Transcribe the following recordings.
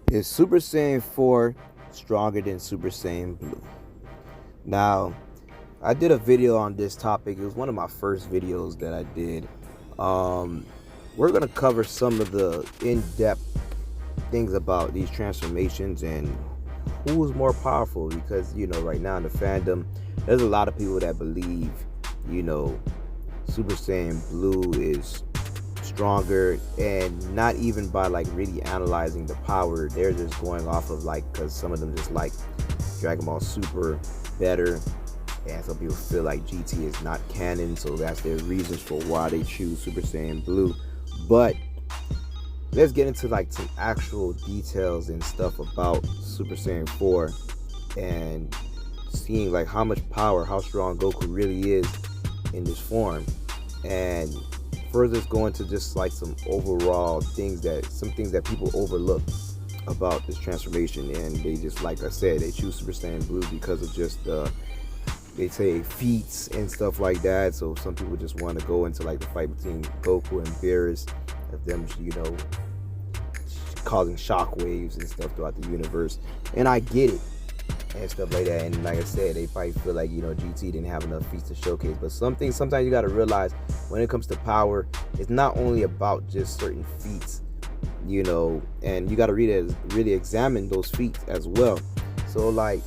Is Super Saiyan 4 stronger than Super Saiyan Blue? Now, I did a video on this topic. It was one of my first videos that I did. Um, we're going to cover some of the in-depth things about these transformations and who's more powerful, because, right now in the fandom, there's a lot of people that believe, you know, Super Saiyan Blue is stronger, and not even by like really analyzing the power. They're just going off of like, because some of them just like Dragon Ball Super better, and some people feel like GT is not canon, so that's their reasons for why they choose Super Saiyan Blue. But let's get into like some actual details and stuff about Super Saiyan 4 and seeing like how much power, how strong Goku really is in this form. And further go into just like some overall things that people overlook about this transformation, and they just, like I said, they choose Super Saiyan Blue because of just they say feats and stuff like that. So some people just want to go into like the fight between Goku and Beerus, of them causing shockwaves and stuff throughout the universe, and I get it and stuff like that. And like I said, they probably feel like GT didn't have enough feats to showcase. But sometimes you got to realize, when it comes to power, it's not only about just certain feats, and you got to really examine those feats as well. So like,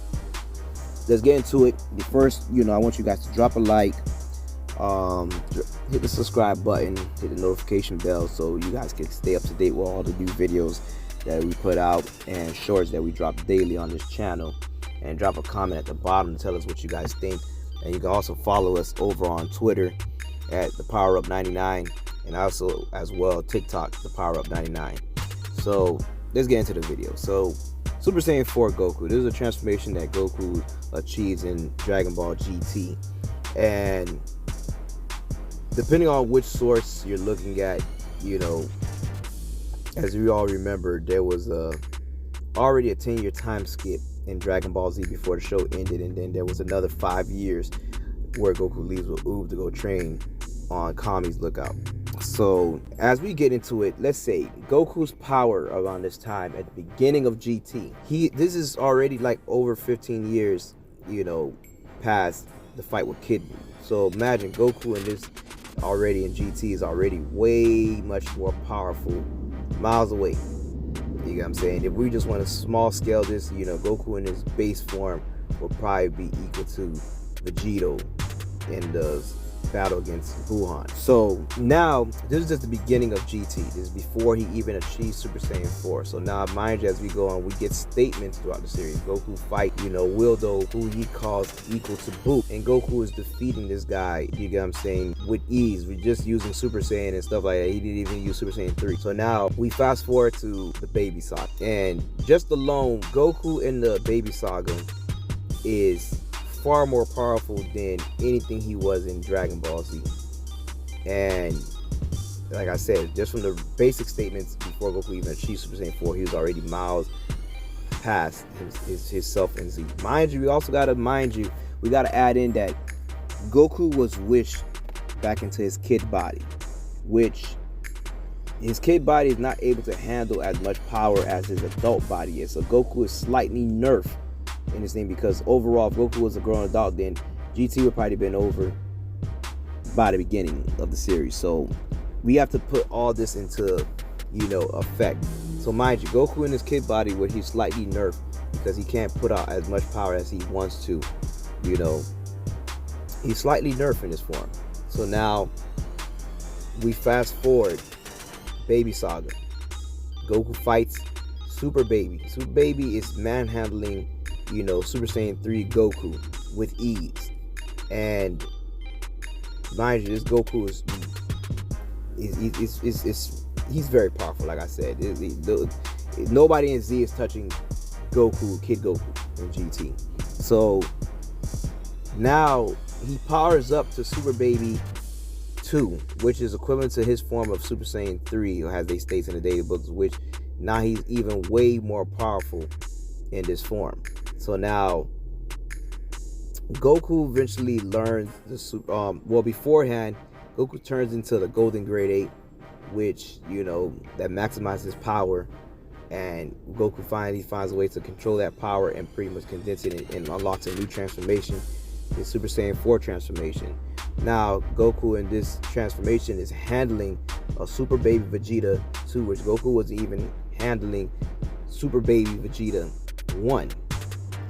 let's get into it. The first, I want you guys to drop a like, hit the subscribe button, hit the notification bell, so you guys can stay up to date with all the new videos that we put out and shorts that we drop daily on this channel. And drop a comment at the bottom to tell us what you guys think. And you can also follow us over on Twitter at the Power Up 99, and also as well TikTok, the Power Up 99. So let's get into the video. So Super Saiyan 4 Goku. This is a transformation that Goku achieves in Dragon Ball GT, and depending on which source you're looking at, as we all remember, there was already a 10-year time skip in Dragon Ball Z before the show ended, and then there was another 5 years where Goku leaves with Oob to go train on Kami's lookout. So as we get into it, let's say Goku's power around this time at the beginning of GT, this is already like over 15 years, past the fight with Kid Buu. So imagine Goku in this already in GT is already way much more powerful, miles away. You know what I'm saying? If we just want to small scale this, Goku in his base form will probably be equal to Vegito in the battle against Buhan. So now, this is just the beginning of GT. This is before he even achieved Super Saiyan 4. So now, mind you, as we go on, we get statements throughout the series. Goku fight, Wildo, who he calls equal to Buu. And Goku is defeating this guy, you get what I'm saying, with ease. We're just using Super Saiyan and stuff like that. He didn't even use Super Saiyan 3. So now, we fast forward to the Baby Saga. And just alone, Goku in the Baby Saga is far more powerful than anything he was in Dragon Ball Z. And like I said, just from the basic statements before Goku even achieved Super Saiyan 4, he was already miles past his self in Z. Mind you, we got to add in that Goku was wished back into his kid body, which his kid body is not able to handle as much power as his adult body is. So Goku is slightly nerfed in this thing, because overall, if Goku was a grown adult, then GT would probably been over by the beginning of the series. So we have to put all this into effect. So mind you, Goku in his kid body, where he's slightly nerfed because he can't put out as much power as he wants to, he's slightly nerfed in this form. So now we fast forward, Baby Saga. Goku fights Super Baby. Super Baby is manhandling Super Saiyan 3 Goku with ease. And mind you, this Goku he's very powerful. Like I said, nobody in Z is touching Kid Goku in GT. So now he powers up to Super Baby 2, which is equivalent to his form of Super Saiyan 3, or as they state in the data books, which now he's even way more powerful in this form. So now Goku eventually learns the super. Beforehand, Goku turns into the Golden Grade 8, which that maximizes power and Goku finally finds a way to control that power and pretty much condense it and unlocks a new transformation, his Super Saiyan 4 transformation. Now Goku in this transformation is handling a Super Baby Vegeta 2, which Goku was even handling Super Baby Vegeta 1.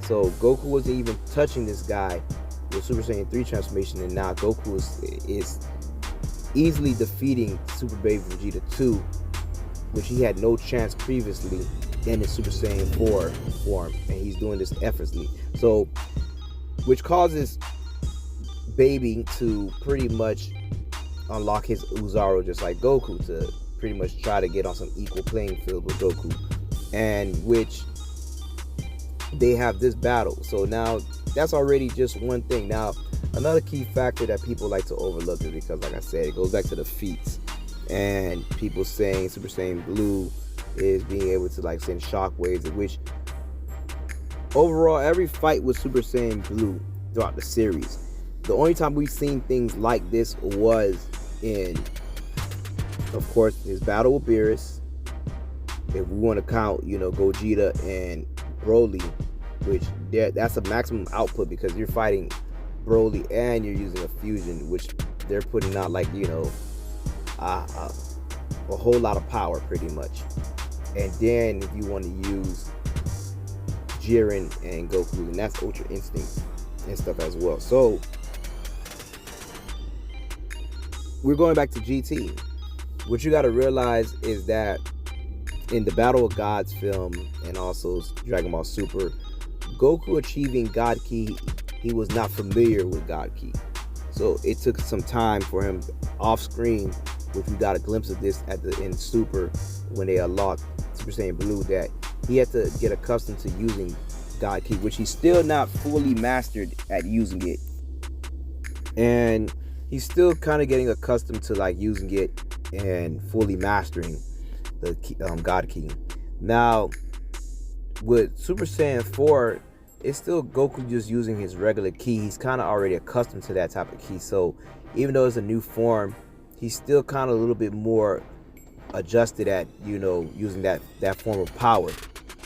So Goku wasn't even touching this guy with Super Saiyan 3 transformation, and now Goku is easily defeating Super Baby Vegeta 2, which he had no chance previously in his Super Saiyan 4 form, and he's doing this effortlessly. So, which causes Baby to pretty much unlock his Oozaru just like Goku, to pretty much try to get on some equal playing field with Goku, and which they have this battle. So now that's already just one thing. Now another key factor that people like to overlook is because, like I said, it goes back to the feats, and people saying Super Saiyan Blue is being able to like send shockwaves, which overall every fight with Super Saiyan Blue throughout the series, the only time we've seen things like this was in, of course, his battle with Beerus. If we want to count, Gogeta and Broly, which that's a maximum output because you're fighting Broly and you're using a fusion, which they're putting out like a whole lot of power pretty much. And then if you want to use Jiren and Goku, and that's Ultra Instinct and stuff as well. So we're going back to GT. What you got to realize is that in the Battle of Gods film and also Dragon Ball Super, Goku achieving God Ki, he was not familiar with God Ki. So it took some time for him off screen, which we got a glimpse of this in Super when they unlocked Super Saiyan Blue, that he had to get accustomed to using God Ki, which he's still not fully mastered at using it. And he's still kind of getting accustomed to like using it and fully mastering the God Ki. Now with Super Saiyan 4, it's still Goku just using his regular ki. He's kind of already accustomed to that type of ki. So even though it's a new form, he's still kind of a little bit more adjusted at, using that form of power.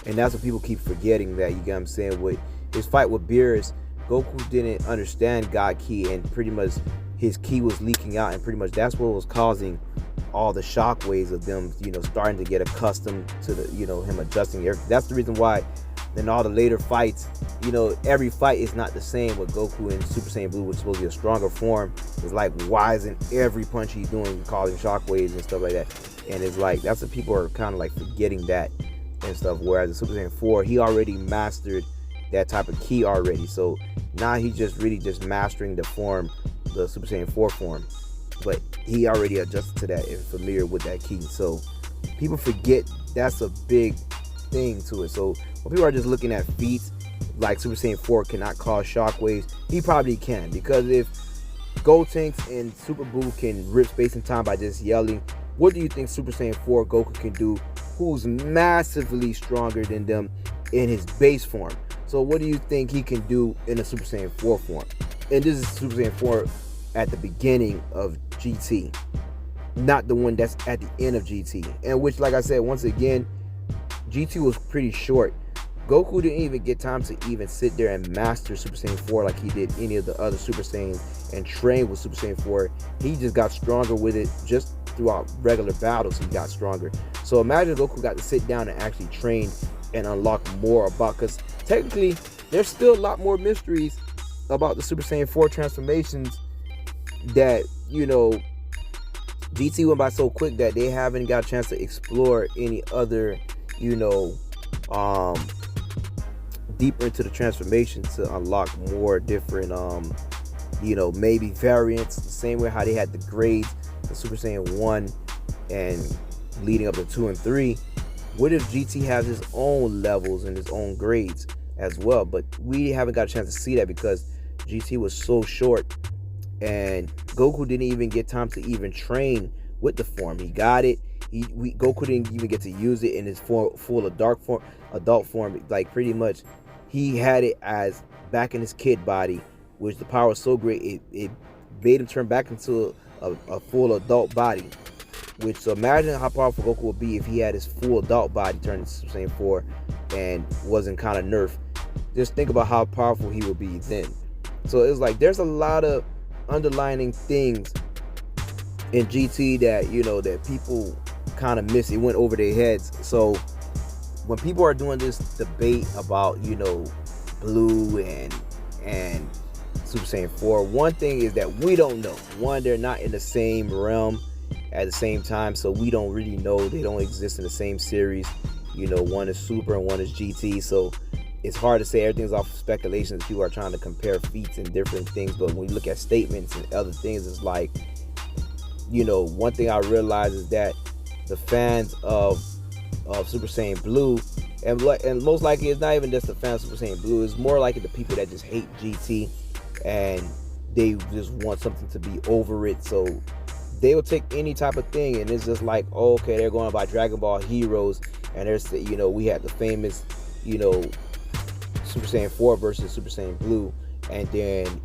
And that's what people keep forgetting, that, you get what I'm saying, with his fight with Beerus, Goku didn't understand God Ki, and pretty much his ki was leaking out, and pretty much that's what was causing all the shockwaves of them, starting to get accustomed to the, him adjusting. That's the reason why in all the later fights, every fight is not the same with Goku and Super Saiyan Blue, which is supposed to be a stronger form. It's like, why isn't every punch he's doing causing shockwaves and stuff like that? And it's like, that's what people are kind of like forgetting that and stuff. Whereas in Super Saiyan 4, he already mastered that type of ki already. So now he's just really just mastering the form, the Super Saiyan 4 form. But he already adjusted to that and familiar with that ki. So people forget that's a big thing to it. So when people are just looking at feats like Super Saiyan 4 cannot cause shockwaves, he probably can, because if Gotenks and Super Buu can rip space and time by just yelling, what do you think Super Saiyan 4 Goku can do, who's massively stronger than them in his base form? So what do you think he can do in a Super Saiyan 4 form? And this is Super Saiyan 4 at the beginning of GT, not the one that's at the end of GT. And which, like I said, once again, GT was pretty short. Goku didn't even get time to even sit there and master Super Saiyan 4 like he did any of the other Super Saiyans and train with Super Saiyan 4. He just got stronger with it just throughout regular battles. He got stronger. So imagine Goku got to sit down and actually train and unlock more about, because technically there's still a lot more mysteries about the Super Saiyan 4 transformations that, GT went by so quick that they haven't got a chance to explore any other, deeper into the transformation to unlock more different, maybe variants, the same way how they had the grades, the Super Saiyan 1 and leading up to 2 and 3. What if GT has his own levels and his own grades as well? But we haven't got a chance to see that because GT was so short, and Goku didn't even get time to even train with the form. He got it. Goku didn't even get to use it in his full adult form. Like, pretty much, he had it as back in his kid body, which the power was so great it made him turn back into a full adult body. Which, so imagine how powerful Goku would be if he had his full adult body turned into Super Saiyan 4 and wasn't kind of nerfed. Just think about how powerful he would be then. So it's like there's a lot of underlining things in GT that, you know, that people kind of miss. It went over their heads. So when people are doing this debate about, you know, Blue and Super Saiyan 4, one thing is that we don't know. One, they're not in the same realm at the same time, so we don't really know. They don't exist in the same series. You know, one is Super and one is GT, so it's hard to say. Everything's off of speculation. People are trying to compare feats and different things, but when you look at statements and other things, it's like, you know, one thing I realize is that the fans of Super Saiyan Blue, and most likely it's not even just the fans of Super Saiyan Blue, it's more like the people that just hate GT and they just want something to be over it, so they will take any type of thing, and it's just like, oh, okay, they're going by Dragon Ball Heroes, and there's, you know, we had the famous, you know, Super Saiyan 4 versus Super Saiyan Blue, and then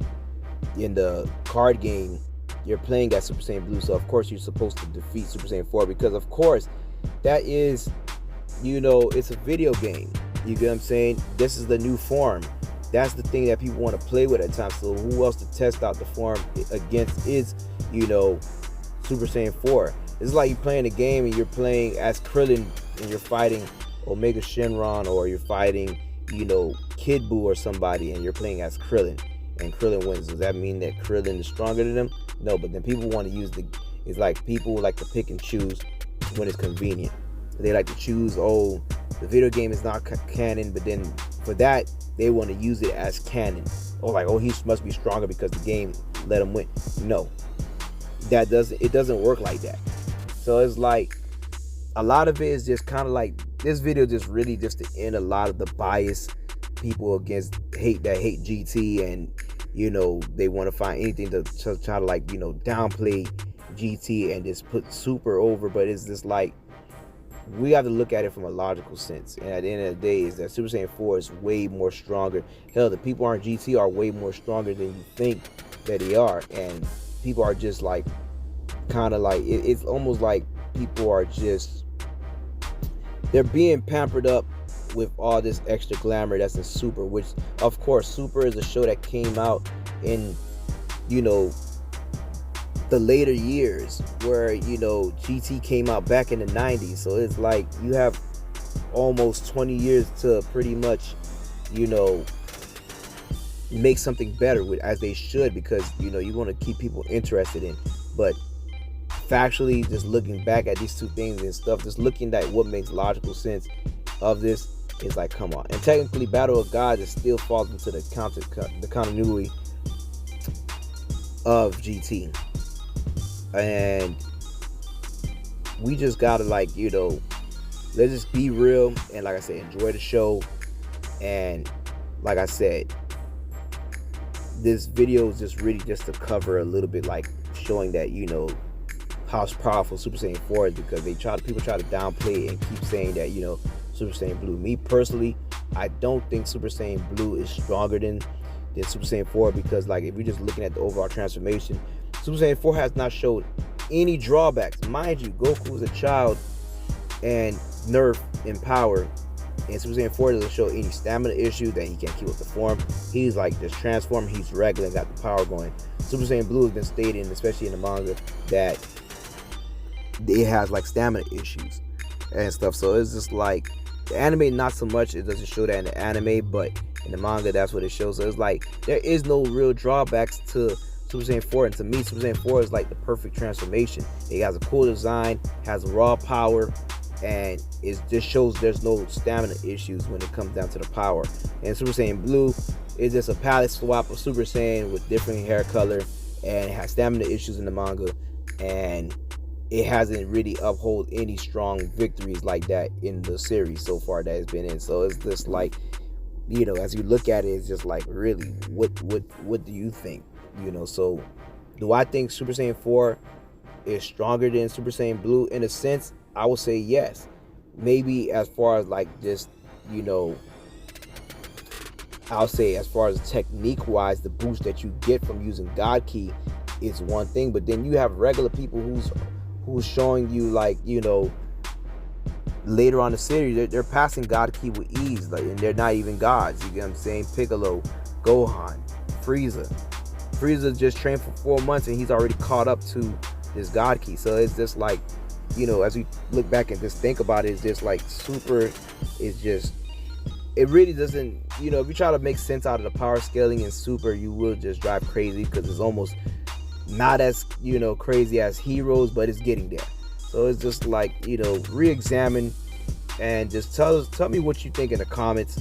in the card game you're playing as Super Saiyan Blue, so of course you're supposed to defeat Super Saiyan 4, because of course that is, you know, it's a video game. You get what I'm saying? This is the new form. That's the thing that people want to play with at times. So who else to test out the form against is, you know, Super Saiyan 4. It's like you're playing a game and you're playing as Krillin and you're fighting Omega Shenron, or you're fighting, you know, Kid Buu or somebody, and you're playing as Krillin and Krillin wins. Does that mean that Krillin is stronger than them? No, but then people want to use it's like people like to pick and choose when it's convenient. They like to choose, oh, the video game is not canon, but then for that they want to use it as canon. Oh, like, oh, he must be stronger because the game let him win. No, it doesn't work like that. So it's like a lot of it is just kind of like this video just really just to end a lot of the bias people against hate GT, and, you know, they want to find anything to try to, like, you know, downplay GT and just put Super over. But it's just like, we have to look at it from a logical sense, and at the end of the day is that Super Saiyan 4 is way more stronger. Hell, the people on GT are way more stronger than you think that they are, and people are just like kind of like it's almost like people are just, they're being pampered up with all this extra glamour that's in Super, which of course Super is a show that came out in, you know, the later years, where, you know, GT came out back in the 90s. So it's like you have almost 20 years to pretty much, you know, make something better with, as they should, because, you know, you want to keep people interested in. But factually, just looking back at these two things and stuff, just looking at what makes logical sense of this, is like, come on. And technically Battle of Gods, it still falls into the continuity of GT, and we just gotta, like, you know, let's just be real, and like I said, enjoy the show. And like I said, this video is just really just to cover a little bit, like showing that, you know, how powerful Super Saiyan 4 is, because people try to downplay it and keep saying that, you know, Super Saiyan Blue. Me personally, I don't think Super Saiyan Blue is stronger than Super Saiyan 4, because, like, if you're just looking at the overall transformation, Super Saiyan 4 has not showed any drawbacks. Mind you, Goku is a child and nerfed in power, and Super Saiyan 4 doesn't show any stamina issue that he can't keep up the form. He's like just transformed, he's regular and got the power going. Super Saiyan Blue has been stated, especially in the manga, that it has like stamina issues and stuff. So it's just like, the anime not so much, it doesn't show that in the anime, but in the manga that's what it shows. So it's like there is no real drawbacks to Super Saiyan 4, and to me Super Saiyan 4 is like the perfect transformation. It has a cool design, has raw power, and it just shows there's no stamina issues when it comes down to the power. And Super Saiyan Blue is just a palette swap of Super Saiyan with different hair color, and it has stamina issues in the manga, and it hasn't really uphold any strong victories like that in the series so far that it's been in. So it's just like, you know, as you look at it, it's just like, really, what do you think? You know, so do I think Super Saiyan 4 is stronger than Super Saiyan Blue? In a sense, I would say yes. Maybe as far as like just, you know, I'll say as far as technique wise, the boost that you get from using God Ki is one thing, but then you have regular people who's showing you, like, later on in the series, they're passing God Ki with ease, like, and they're not even gods. You get what I'm saying? Piccolo, Gohan, Frieza just trained for 4 months and he's already caught up to this God Ki. So it's just like, as we look back and just think about it, it's just like Super is just, it really doesn't, if you try to make sense out of the power scaling in Super, you will just drive crazy, because it's almost not as, crazy as Heroes, but it's getting there. So it's just like, re-examine and just tell me what you think in the comments.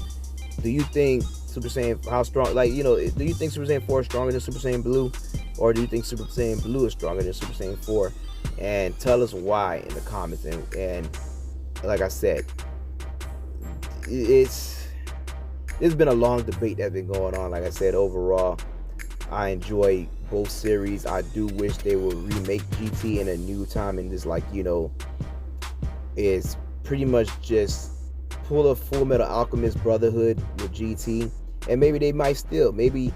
Do you think Super Saiyan, how strong, like, do you think Super Saiyan 4 is stronger than Super Saiyan Blue? Or do you think Super Saiyan Blue is stronger than Super Saiyan 4? And tell us why in the comments. And like I said, it's been a long debate that's been going on. Like I said, overall, I enjoy both series. I do wish they would remake GT in a new time, and just like, it's pretty much just pull a Full Metal Alchemist Brotherhood with GT, and maybe maybe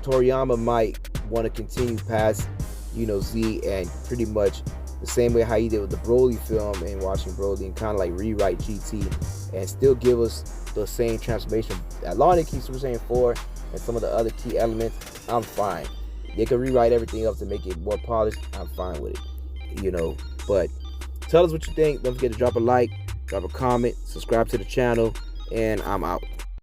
Toriyama might want to continue past, Z, and pretty much the same way how he did with the Broly film and watching Broly, and kind of like rewrite GT and still give us the same transformation. As long as they keep Super Saiyan 4 and some of the other key elements, I'm fine. They can rewrite everything else to make it more polished. I'm fine with it, But tell us what you think. Don't forget to drop a like, drop a comment, subscribe to the channel, and I'm out.